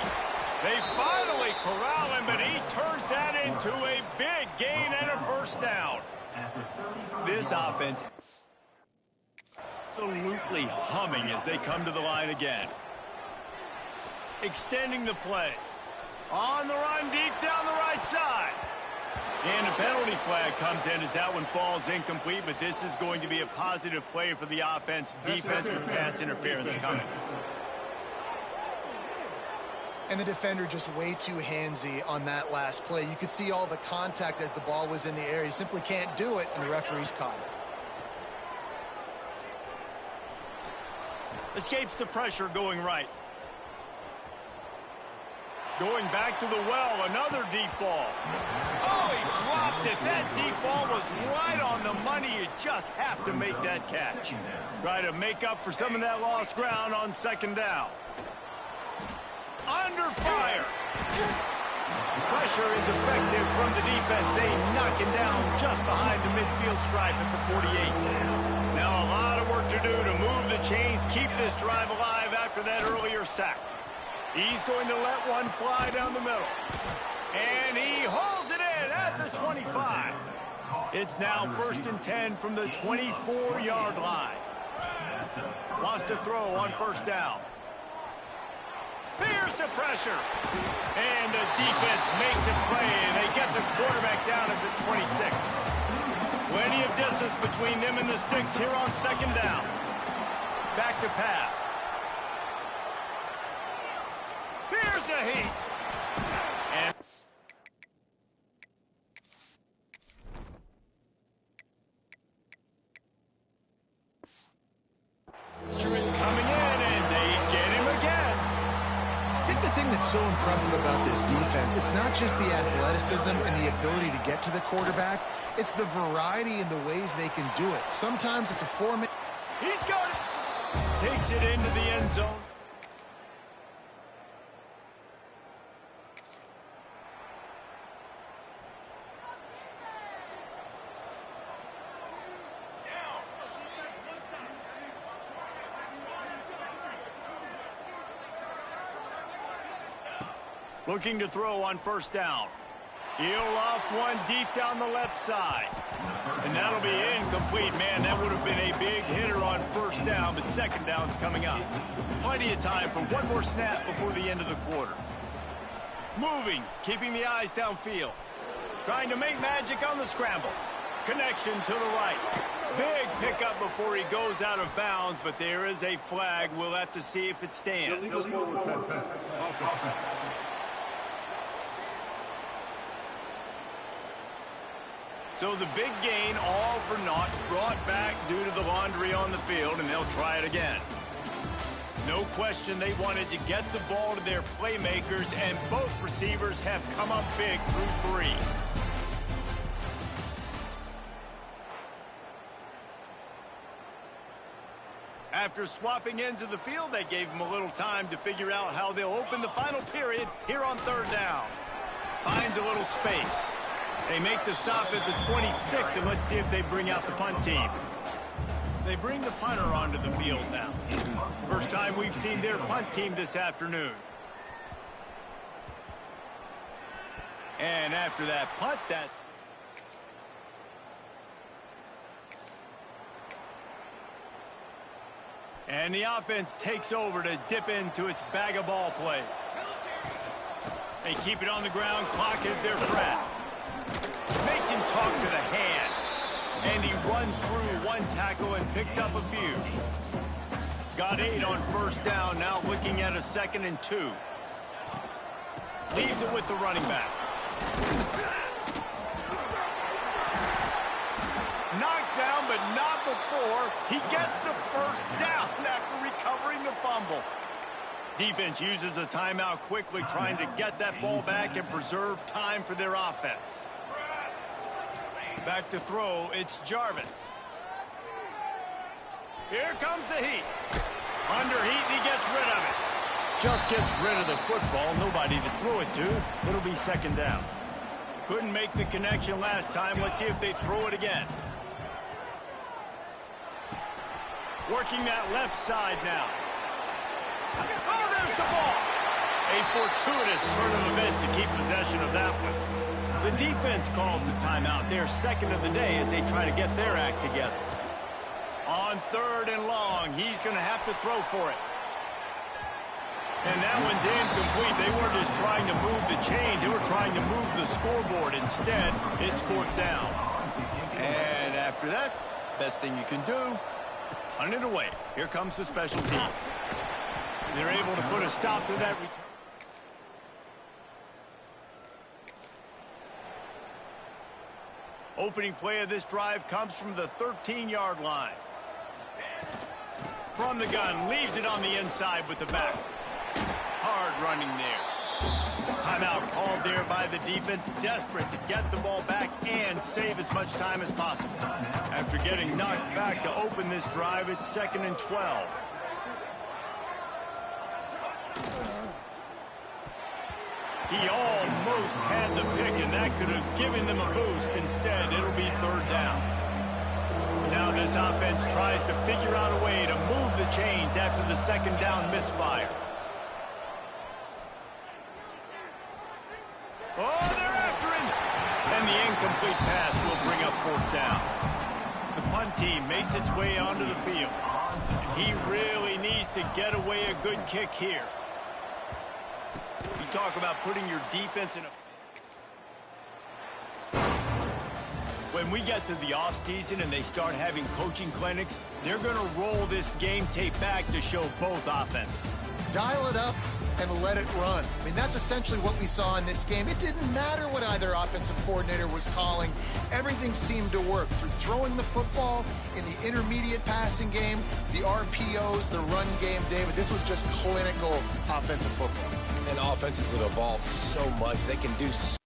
They finally corral him, but he turns that into a big gain and a 1st down. This offense absolutely humming as they come to the line again. Extending the play. On the run, deep down the right side. And a penalty flag comes in as that one falls incomplete, but this is going to be a positive play for the offense. Defense with pass interference coming. And the defender just way too handsy on that last play. You could see all the contact as the ball was in the air. He simply can't do it, and the referee's caught it. Escapes the pressure going right. Going back to the well, another deep ball. Oh, he dropped it. That deep ball was right on the money. You just have to make that catch. Try to make up for some of that lost ground on 2nd down. Under fire. Pressure is effective from the defense. They knock him down just behind the midfield stripe at the 48. Now a lot of work to do to move the chains, keep this drive alive after that earlier sack. He's going to let one fly down the middle. And he holds it in at the 25. It's now 1st and 10 from the 24-yard line. Wants to throw on 1st down. Here's the pressure. And the defense makes it play, and they get the quarterback down at the 26. Plenty of distance between them and the sticks here on 2nd down. Back to pass. Here's a heat. And pressure is coming in, and they get him again. I think the thing that's so impressive about this defense, it's not just the athleticism and the ability to get to the quarterback. It's the variety in the ways they can do it. Sometimes it's a 4-minute. He's got it. Takes it into the end zone. Looking to throw on 1st down. He'll loft one deep down the left side. And that'll be incomplete. Man, that would have been a big hitter on 1st down, but 2nd down's coming up. Plenty of time for one more snap before the end of the quarter. Moving, keeping the eyes downfield. Trying to make magic on the scramble. Connection to the right. Big pickup before he goes out of bounds, but there is a flag. We'll have to see if it stands. So the big gain, all for naught, brought back due to the laundry on the field, and they'll try it again. No question they wanted to get the ball to their playmakers, and both receivers have come up big through 3. After swapping ends of the field, they gave them a little time to figure out how they'll open the final period here on 3rd down. Finds a little space. They make the stop at the 26, and let's see if they bring out the punt team. They bring the punter onto the field now. First time we've seen their punt team this afternoon. And after that punt, and the offense takes over to dip into its bag of ball plays. They keep it on the ground. Clock is their friend. Makes him talk to the hand. And he runs through one tackle and picks up a few. Got 8 on first down, now looking at a 2nd and 2. Leaves it with the running back. Knocked down, but not before he gets the first down after recovering the fumble. Defense uses a timeout quickly, trying to get that ball back and preserve time for their offense. Back to throw, it's Jarvis. Here comes the heat. Under heat, and he gets rid of it. Just gets rid of the football, nobody to throw it to. It'll be 2nd down. Couldn't make the connection last time. Let's see if they throw it again. Working that left side now. Oh, there's the ball. A fortuitous turn of events to keep possession of that one. The defense calls the timeout. Their 2nd of the day as they try to get their act together. On 3rd and long, he's going to have to throw for it. And that one's incomplete. They weren't just trying to move the chains. They were trying to move the scoreboard. Instead, it's 4th down. And after that, best thing you can do, punt it away. Here comes the special teams. They're able to put a stop to that return. Opening play of this drive comes from the 13-yard line. From the gun, leaves it on the inside with the back. Hard running there. Timeout called there by the defense, desperate to get the ball back and save as much time as possible. After getting knocked back to open this drive, it's 2nd and 12. He almost had the pick, and that could have given them a boost. Instead, it'll be 3rd down. Now this offense tries to figure out a way to move the chains after the 2nd down misfire. Oh, they're after him! And the incomplete pass will bring up 4th down. The punt team makes its way onto the field. And he really needs to get away a good kick here. You talk about putting your defense in a... When we get to the offseason and they start having coaching clinics, they're going to roll this game tape back to show both offenses. Dial it up and let it run. I mean, that's essentially what we saw in this game. It didn't matter what either offensive coordinator was calling. Everything seemed to work through throwing the football in the intermediate passing game, the RPOs, the run game. David, this was just clinical offensive football. And offenses have evolved so much. They can do so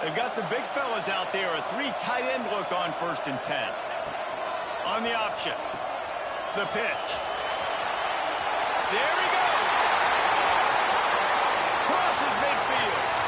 They've got the big fellas out there, a 3 tight end look on 1st and 10. On the option. The pitch. There he goes.